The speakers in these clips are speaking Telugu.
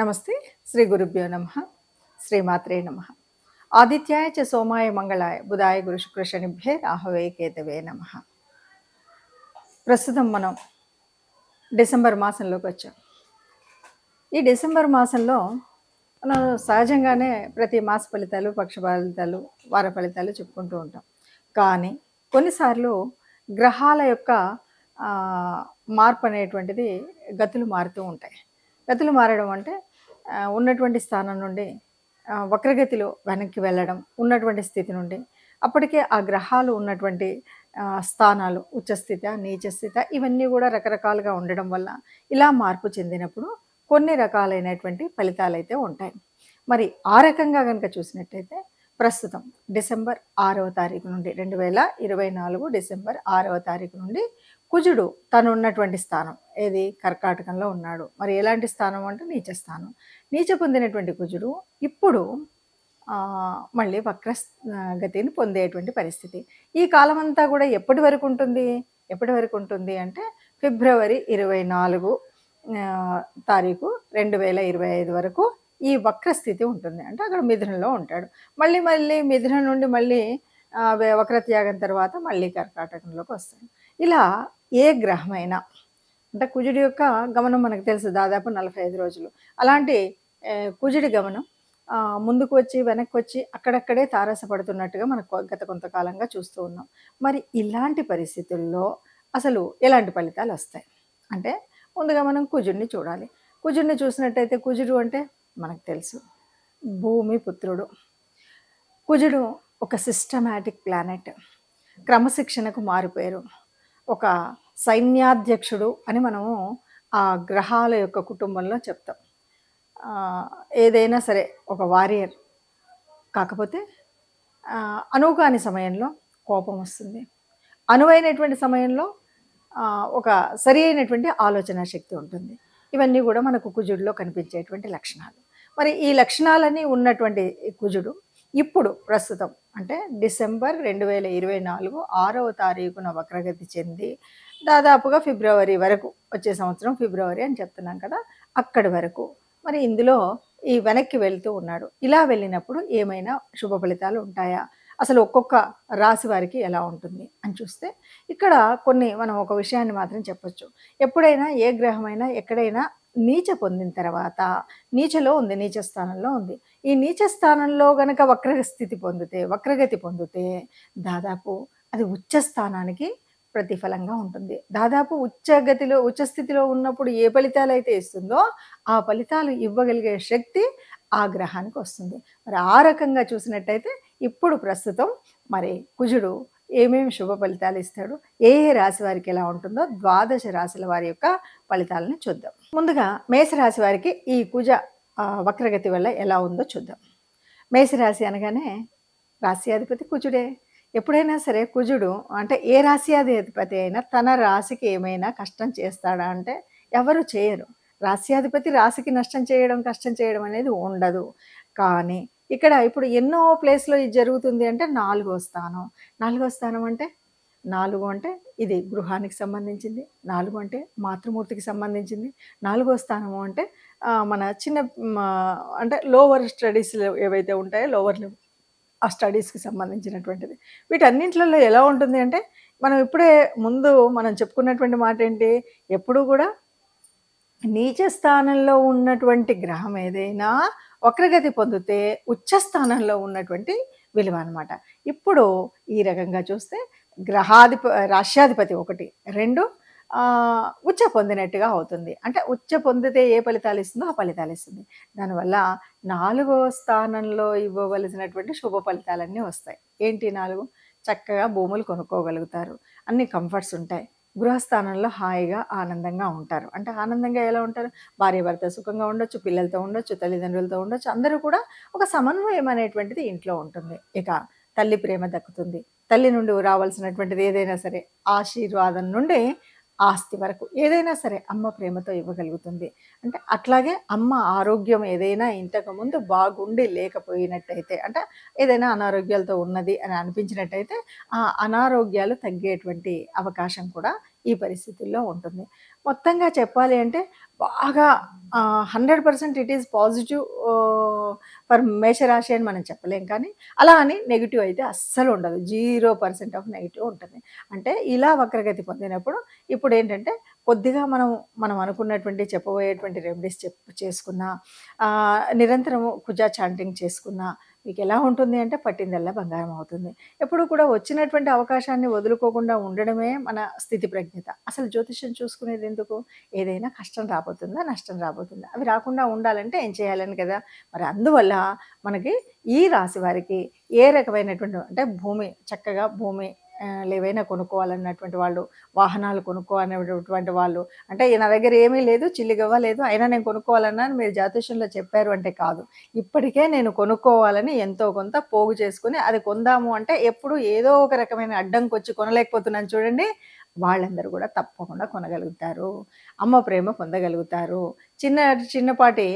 నమస్తే. శ్రీ గురుభ్యో నమః. శ్రీమాత్రే నమః. ఆదిత్యాయ చ సోమాయ మంగళాయ బుధాయ గురు శుక్ర శనిభ్యే రాహవే కేతవే నమః. ప్రస్తుతం మనం డిసెంబర్ మాసంలోకి వచ్చాం. ఈ డిసెంబర్ మాసంలో మనం సహజంగానే ప్రతి మాస ఫలితాలు, పక్ష ఫలితాలు, వార ఫలితాలు చెప్పుకుంటూ ఉంటాం. కానీ కొన్నిసార్లు గ్రహాల యొక్క మార్పు అనేటువంటిది గతులు మారుతూ ఉంటాయి. గతులు మారడం అంటే ఉన్నటువంటి స్థానం నుండి వక్రగతిలో వెనక్కి వెళ్ళడం, ఉన్నటువంటి స్థితి నుండి అప్పటికే ఆ గ్రహాలు ఉన్నటువంటి స్థానాలు ఉచ్చస్థిత, నీచస్థిత ఇవన్నీ కూడా రకరకాలుగా ఉండడం వల్ల ఇలా మార్పు చెందినప్పుడు కొన్ని రకాలైనటువంటి ఫలితాలు అయితే ఉంటాయి. మరి ఆ రకంగా కనుక చూసినట్టయితే ప్రస్తుతం డిసెంబర్ 6వ తారీఖు నుండి 2024 డిసెంబర్ 6వ తారీఖు నుండి కుజుడు తను ఉన్నటువంటి స్థానం ఏది కర్కాటకంలో ఉన్నాడు. మరి ఎలాంటి స్థానం అంటే నీచ స్థానం. నీచ పొందినటువంటి కుజుడు ఇప్పుడు మళ్ళీ వక్ర గతిని పొందేటువంటి పరిస్థితి. ఈ కాలం అంతా కూడా ఎప్పటి వరకు ఉంటుంది అంటే ఫిబ్రవరి 24 తారీఖు 2025 వరకు ఈ వక్రస్థితి ఉంటుంది. అంటే అక్కడ మిథునంలో ఉంటాడు. మళ్ళీ మిథునం నుండి మళ్ళీ వక్రత్యాగం తర్వాత మళ్ళీ కర్కాటకంలోకి వస్తాడు. ఇలా ఏ గ్రహమైనా అంటే కుజుడి యొక్క గమనం మనకు తెలుసు, దాదాపు 45 రోజులు. అలాంటి కుజుడి గమనం ముందుకు వచ్చి వెనక్కి వచ్చి అక్కడక్కడే తారసపడుతున్నట్టుగా మనకు గత కొంతకాలంగా చూస్తూ ఉన్నాం. మరి ఇలాంటి పరిస్థితుల్లో అసలు ఎలాంటి ఫలితాలు వస్తాయి అంటే ముందుగా మనం కుజుడిని చూడాలి. కుజుడిని చూసినట్టయితే కుజుడు అంటే మనకు తెలుసు భూమి పుత్రుడు. కుజుడు ఒక సిస్టమాటిక్ ప్లానెట్, క్రమశిక్షణకు మారుపేరు, ఒక సైన్యాధ్యక్షుడు అని మనము ఆ గ్రహాల యొక్క కుటుంబంలో చెప్తాం. ఏదైనా సరే ఒక వారియర్. కాకపోతే అనువుకాని సమయంలో కోపం వస్తుంది, అనువైనటువంటి సమయంలో ఒక సరి అయినటువంటి ఆలోచన శక్తి ఉంటుంది. ఇవన్నీ కూడా మనకు కుజుడిలో కనిపించేటువంటి లక్షణాలు. మరి ఈ లక్షణాలన్నీ ఉన్నటువంటి కుజుడు ఇప్పుడు ప్రస్తుతం అంటే డిసెంబర్ 2024 6వ తారీఖున వక్రగతి చెంది దాదాపుగా ఫిబ్రవరి వరకు, వచ్చే సంవత్సరం ఫిబ్రవరి అని చెప్తున్నాం కదా, అక్కడి వరకు మరి ఇందులో ఈ వెనక్కి వెళ్తూ ఉన్నాడు. ఇలా వెళ్ళినప్పుడు ఏమైనా శుభ ఫలితాలు ఉంటాయా, అసలు ఒక్కొక్క రాశి వారికి ఎలా ఉంటుంది అని చూస్తే ఇక్కడ మనం ఒక విషయాన్ని మాత్రం చెప్పొచ్చు. ఎప్పుడైనా ఏ గ్రహమైనా ఎక్కడైనా నీచ పొందిన తర్వాత నీచలో ఉంది, నీచ స్థానంలో ఉంది. ఈ నీచ స్థానంలో గనక వక్రగతి పొందితే దాదాపు అది ఉచ్చ స్థానానికి ప్రతిఫలంగా ఉంటుంది. దాదాపు ఉచ్చస్థితిలో ఉన్నప్పుడు ఏ ఫలితాలు అయితే ఇస్తుందో ఆ ఫలితాలు ఇవ్వగలిగే శక్తి ఆ గ్రహానికి వస్తుంది. మరి ఆ రకంగా చూసినట్టయితే ఇప్పుడు ప్రస్తుతం మరి కుజుడు ఏమేమి శుభ ఫలితాలు ఇస్తాడు, ఏ రాశి వారికి ఎలా ఉంటుందో 12 రాశుల వారి యొక్క ఫలితాలను చూద్దాం. ముందుగా మేషరాశి వారికి ఈ కుజ వక్రగతి వల్ల ఎలా ఉందో చూద్దాం. మేషరాశి అనగానే రాశ్యాధిపతి కుజుడే. ఎప్పుడైనా సరే కుజుడు అంటే ఏ రాశ్యాధిపతి అయినా తన రాశికి ఏమైనా కష్టం చేస్తాడా అంటే ఎవరు చేయరు. రాశ్యాధిపతి రాశికి కష్టం చేయడం అనేది ఉండదు. కానీ ఇక్కడ ఇప్పుడు ఎన్నో ప్లేస్లో ఇది జరుగుతుంది అంటే 4వ స్థానం అంటే 4 అంటే ఇది గృహానికి సంబంధించింది, 4 అంటే మాతృమూర్తికి సంబంధించింది, 4వ స్థానము అంటే మన చిన్న అంటే లోవర్ స్టడీస్ ఏవైతే ఉంటాయో లోవర్ ఆ స్టడీస్కి సంబంధించినటువంటిది. వీటన్నింటిలో ఎలా ఉంటుంది అంటే మనం ఇప్పుడే మనం చెప్పుకున్నటువంటి మాట ఏంటి, ఎప్పుడు కూడా నీచ స్థానంలో ఉన్నటువంటి గ్రహం ఏదైనా వక్రగతి పొందితే ఉచ్చస్థానంలో ఉన్నటువంటి విలువ అనమాట. ఇప్పుడు ఈ రకంగా చూస్తే రాశ్యాధిపతి 1, 2 ఉచ్చ పొందినట్టుగా అవుతుంది. అంటే ఉచ్చ పొందితే ఏ ఫలితాలు ఇస్తుందో ఆ ఫలితాలు ఇస్తుంది. దానివల్ల 4వ స్థానంలో ఇవ్వవలసినటువంటి శుభ ఫలితాలన్నీ వస్తాయి. ఏంటి 4? చక్కగా భూములు కొనుక్కోగలుగుతారు, అన్ని కంఫర్ట్స్ ఉంటాయి, గృహస్థానంలో హాయిగా ఆనందంగా ఉంటారు. అంటే ఆనందంగా ఎలా ఉంటారు, భార్య భర్త సుఖంగా ఉండొచ్చు, పిల్లలతో ఉండొచ్చు, తల్లిదండ్రులతో ఉండొచ్చు, అందరూ కూడా ఒక సమన్వయం అనేటువంటిది ఇంట్లో ఉంటుంది. ఇక తల్లి ప్రేమ దక్కుతుంది, తల్లి నుండి రావాల్సినటువంటిది ఏదైనా సరే ఆశీర్వాదం నుండి ఆస్తి వరకు ఏదైనా సరే అమ్మ ప్రేమతో ఇవ్వగలుగుతుంది. అంటే అట్లాగే అమ్మ ఆరోగ్యం ఏదైనా ఇంతకుముందు బాగుండి లేకపోయినట్టయితే అంటే ఏదైనా అనారోగ్యాలతో ఉన్నది అని అనిపించినట్టయితే ఆ అనారోగ్యాలు తగ్గేటువంటి అవకాశం కూడా ఈ పరిస్థితుల్లో ఉంటుంది. మొత్తంగా చెప్పాలి అంటే బాగా 100% ఇట్ ఈస్ పాజిటివ్ ఫర్ మేషరాశి అని మనం చెప్పలేం. కానీ అలా అని నెగెటివ్ అయితే అస్సలు ఉండదు. 0% ఆఫ్ నెగెటివ్ ఉంటుంది. అంటే ఇలా వక్రగతి పొందినప్పుడు ఇప్పుడేంటంటే కొద్దిగా మనం అనుకున్నటువంటి చెప్పబోయేటువంటి రెమెడీస్ చేసుకున్నా, నిరంతరము కుజ చాంటింగ్ చేసుకున్నా మీకెలా ఉంటుంది అంటే పట్టిందల్లా బంగారం అవుతుంది. ఎప్పుడు కూడా వచ్చినటువంటి అవకాశాన్ని వదులుకోకుండా ఉండడమే మన స్థితి ప్రజ్ఞత. అసలు జ్యోతిష్యం చూసుకునేది ఎందుకు? ఏదైనా కష్టం రాబోతుందా? నష్టం రాబోతుందా? అవి రాకుండా ఉండాలంటే ఏం చేయాలని కదా! మరి అందువల్ల మనకి ఈ రాశి వారికి ఏ రకమైనటువంటి అంటే చక్కగా భూమి ఏవైనా కొనుక్కోవాలన్నటువంటి వాళ్ళు, వాహనాలు కొనుక్కోవాలనేటువంటి వాళ్ళు, అంటే నా దగ్గర ఏమీ లేదు, చిల్లిగవ్వ లేదు, అయినా నేను కొనుక్కోవాలన్నా అని మీరు జ్యోతిష్యంలో చెప్పారు అంటే కాదు. ఇప్పటికే నేను కొనుక్కోవాలని ఎంతో కొంత పోగు చేసుకొని అది కొందాము అంటే ఎప్పుడు ఏదో ఒక రకమైన అడ్డంకొచ్చి కొనలేకపోతున్నాను చూడండి, వాళ్ళందరూ కూడా తప్పకుండా కొనగలుగుతారు. అమ్మ ప్రేమ పొందగలుగుతారు. చిన్నపాటి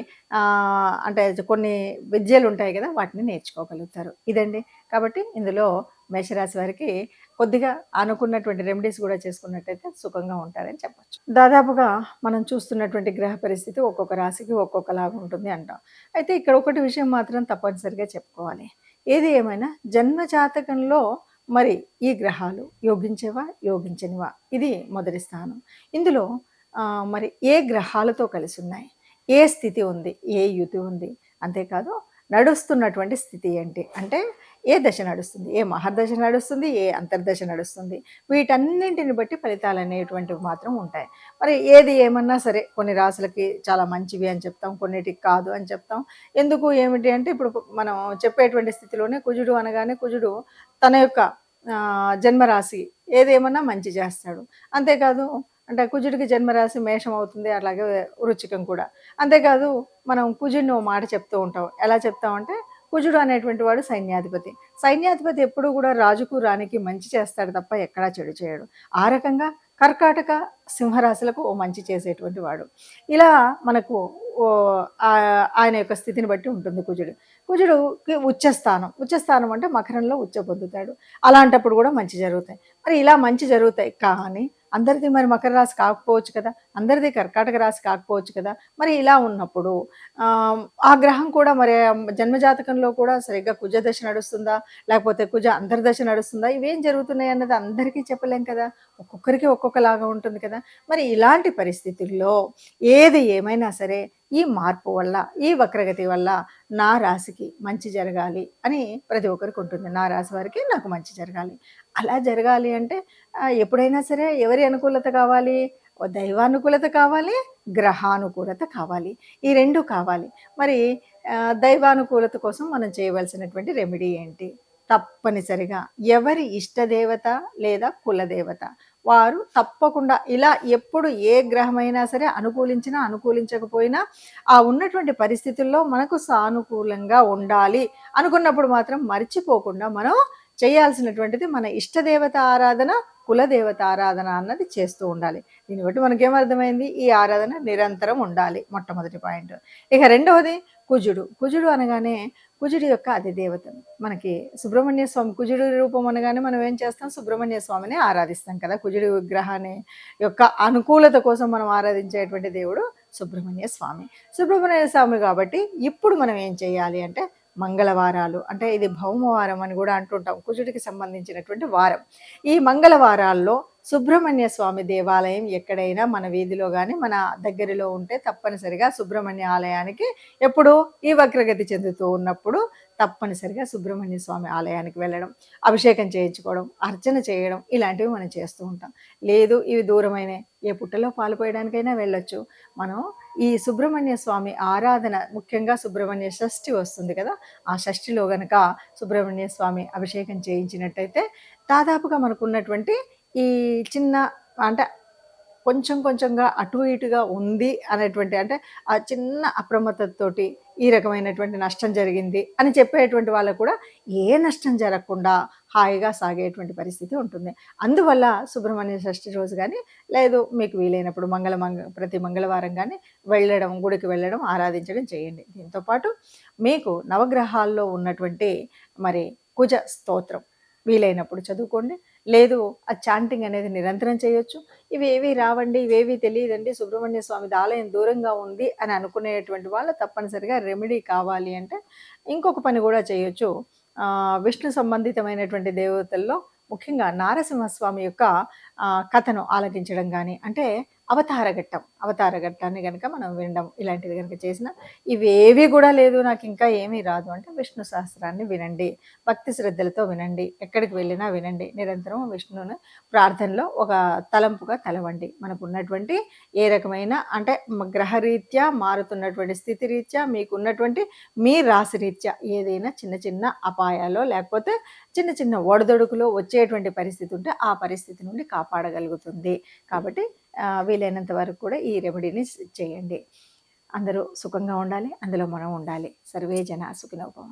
అంటే కొన్ని విద్యలు ఉంటాయి కదా, వాటిని నేర్చుకోగలుగుతారు. ఇదండి. కాబట్టి ఇందులో మేషరాశి వారికి కొద్దిగా అనుకున్నటువంటి రెమెడీస్ కూడా చేసుకున్నట్టయితే సుఖంగా ఉంటారని చెప్పొచ్చు. దాదాపుగా మనం చూస్తున్నటువంటి గ్రహ పరిస్థితి ఒక్కొక్క రాశికి ఒక్కొక్కలాగా ఉంటుంది అంటాం. అయితే ఇక్కడ ఒకటి విషయం మాత్రం తప్పనిసరిగా చెప్పుకోవాలి. ఏది ఏమైనా జన్మ జాతకంలో మరి ఈ గ్రహాలు యోగించేవా, యోగించనివా? ఇది మొదటి స్థానం. ఇందులో మరి ఏ గ్రహాలతో కలిసి ఉన్నాయి, ఏ స్థితి ఉంది, ఏ యుతి ఉంది, అంతేకాదు నడుస్తున్నటువంటి స్థితి ఏంటి, అంటే ఏ దశ నడుస్తుంది, ఏ మహర్దశ నడుస్తుంది, ఏ అంతర్దశ నడుస్తుంది, వీటన్నింటిని బట్టి ఫలితాలు అనేటువంటివి మాత్రం ఉంటాయి. మరి ఏది ఏమన్నా సరే కొన్ని రాసులకి చాలా మంచివి అని చెప్తాం, కొన్నిటికి కాదు అని చెప్తాం. ఎందుకు ఏమిటి అంటే ఇప్పుడు మనం చెప్పేటువంటి స్థితిలోనే కుజుడు అనగానే కుజుడు తన యొక్క జన్మరాశి ఏదేమన్నా మంచి చేస్తాడు. అంతేకాదు అంటే కుజుడికి జన్మరాశి మేషం అవుతుంది, అలాగే వృచ్చికం కూడా. అంతేకాదు మనం కుజుడిని ఓ మాట చెప్తూ ఉంటాం. ఎలా చెప్తామంటే కుజుడు అనేటువంటి వాడు సైన్యాధిపతి. సైన్యాధిపతి ఎప్పుడూ కూడా రాజుకు రాణికి మంచి చేస్తాడు తప్ప ఎక్కడా చెడు చేయడు. ఆ రకంగా కర్కాటక సింహరాశులకు ఓ మంచి చేసేటువంటి వాడు. ఇలా మనకు ఆయన యొక్క స్థితిని బట్టి ఉంటుంది కుజుడుకి ఉచ్చస్థానం అంటే మకరంలో ఉచ్చ పొందుతాడు. అలాంటప్పుడు కూడా మంచి జరుగుతాయి. మరి ఇలా మంచి జరుగుతాయి, కానీ అందరిది మరి మకర రాశి కాకపోవచ్చు కదా, అందరిది కర్కాటక రాశి కాకపోవచ్చు కదా. మరి ఇలా ఉన్నప్పుడు ఆ గ్రహం కూడా మరి జన్మజాతకంలో కూడా సరిగ్గా కుజ దశ నడుస్తుందా, లేకపోతే కుజ అంతర్దశ నడుస్తుందా, ఇవేం జరుగుతున్నాయి అన్నది అందరికీ చెప్పలేం కదా, ఒక్కొక్కరికి ఒక్కొక్కలాగా ఉంటుంది కదా. మరి ఇలాంటి పరిస్థితుల్లో ఏది ఏమైనా సరే ఈ మార్పు వల్ల, ఈ వక్రగతి వల్ల నా రాశికి మంచి జరగాలి అని ప్రతి ఒక్కరికి ఉంటుంది. నా రాశి వారికి నాకు మంచి జరగాలి. అలా జరగాలి అంటే ఎప్పుడైనా సరే ఎవరి అనుకూలత కావాలి? దైవానుకూలత కావాలి, గ్రహానుకూలత కావాలి. ఈ 2 కావాలి. మరి దైవానుకూలత కోసం మనం చేయవలసినటువంటి రెమెడీ ఏంటి? తప్పనిసరిగా ఎవరి ఇష్టదేవత లేదా కులదేవత వారు తప్పకుండా ఇలా ఎప్పుడు ఏ గ్రహమైనా సరే అనుకూలించినా అనుకూలించకపోయినా ఆ ఉన్నటువంటి పరిస్థితుల్లో మనకు సానుకూలంగా ఉండాలి అనుకున్నప్పుడు మాత్రం మర్చిపోకుండా మనం చేయాల్సినటువంటిది మన ఇష్టదేవత ఆరాధన, కులదేవత ఆరాధన అన్నది చేస్తూ ఉండాలి. దీన్ని బట్టి మనకేమర్థమైంది? ఈ ఆరాధన నిరంతరం ఉండాలి, మొట్టమొదటి పాయింట్. ఇక రెండవది కుజుడు అనగానే కుజుడి యొక్క అధిదేవత మనకి సుబ్రహ్మణ్య స్వామి. కుజుడి రూపం అనగానే మనం ఏం చేస్తాం? సుబ్రహ్మణ్య స్వామిని ఆరాధిస్తాం కదా. కుజుడి విగ్రహాన్ని యొక్క అనుకూలత కోసం మనం ఆరాధించేటువంటి దేవుడు సుబ్రహ్మణ్య స్వామి కాబట్టి ఇప్పుడు మనం ఏం చేయాలి అంటే మంగళవారాలు, అంటే ఇది భౌమవారం అని కూడా అంటుంటాం, కుజుడికి సంబంధించినటువంటి వారం. ఈ మంగళవారాల్లో సుబ్రహ్మణ్య స్వామి దేవాలయం ఎక్కడైనా మన వీధిలో కానీ మన దగ్గరలో ఉంటే తప్పనిసరిగా సుబ్రహ్మణ్య ఆలయానికి ఎప్పుడు ఈ వక్రగతి చెందుతూ ఉన్నప్పుడు తప్పనిసరిగా సుబ్రహ్మణ్య స్వామి ఆలయానికి వెళ్ళడం, అభిషేకం చేయించుకోవడం, అర్చన చేయడం, ఇలాంటివి మనం చేస్తూ ఉంటాం. లేదు ఇవి దూరమైన ఏ పుట్టలో పాలు పోయడానికైనా వెళ్ళొచ్చు. మనం ఈ సుబ్రహ్మణ్య స్వామి ఆరాధన, ముఖ్యంగా సుబ్రహ్మణ్య షష్ఠి వస్తుంది కదా, ఆ షష్ఠిలో గనక సుబ్రహ్మణ్య స్వామి అభిషేకం చేయించినట్టయితే దాదాపుగా మనకున్నటువంటి ఈ చిన్న అంటే కొంచెంగా అటు ఇటుగా ఉంది అనేటువంటి, అంటే ఆ చిన్న అప్రమత్తతోటి ఈ రకమైనటువంటి నష్టం జరిగింది అని చెప్పేటువంటి వాళ్ళకు కూడా ఏ నష్టం జరగకుండా హాయిగా సాగేటువంటి పరిస్థితి ఉంటుంది. అందువల్ల సుబ్రహ్మణ్య షష్ఠి రోజు కానీ లేదు మీకు వీలైనప్పుడు ప్రతి మంగళవారం కానీ గుడికి వెళ్ళడం, ఆరాధించడం చేయండి. దీంతోపాటు మీకు నవగ్రహాల్లో ఉన్నటువంటి మరి కుజ స్తోత్రం వీలైనప్పుడు చదువుకోండి. లేదు ఆ చాంటింగ్ అనేది నిరంతరం చేయొచ్చు. ఇవేవి రావండి, ఇవేవి తెలియదండి, సుబ్రహ్మణ్య స్వామిది ఆలయం దూరంగా ఉంది అని అనుకునేటువంటి వాళ్ళు తప్పనిసరిగా రెమెడీ కావాలి అంటే ఇంకొక పని కూడా చేయొచ్చు. విష్ణు సంబంధితమైనటువంటి దేవతల్లో ముఖ్యంగా నారసింహస్వామి యొక్క కథను ఆలకించడం గానీ, అంటే అవతార ఘట్టాన్ని గనక మనం వినడం ఇలాంటివి గనక చేసినా, ఇవేవి గూడా లేదు నాకింకా ఏమీ రాదు అంటే విష్ణు సహస్రాన్ని వినండి. భక్తి శ్రద్ధలతో వినండి. ఎక్కడికి వెళ్ళినా వినండి. నిరంతరం విష్ణువుని ప్రార్థనలో ఒక తలంపుగా తలవండి. మనకున్నటువంటి ఏ రకమైన అంటే గ్రహరీత్యా మారుతున్నటువంటి స్థితి రీత్యా మీకున్నటువంటి మీ రాశి రీత్యా ఏదైనా చిన్న చిన్న అపాయాలో లేకపోతే చిన్న చిన్న ఒడదొడుకులో వచ్చేటువంటి పరిస్థితి ఉంటే ఆ పరిస్థితి నుండి కాపాడగలుగుతుంది. కాబట్టి వీలైనంత వరకు కూడా ఈ రెమెడీని చేయండి. అందరూ సుఖంగా ఉండాలి. అందులో మనం ఉండాలి. సర్వే జన సుఖినో భవంతు.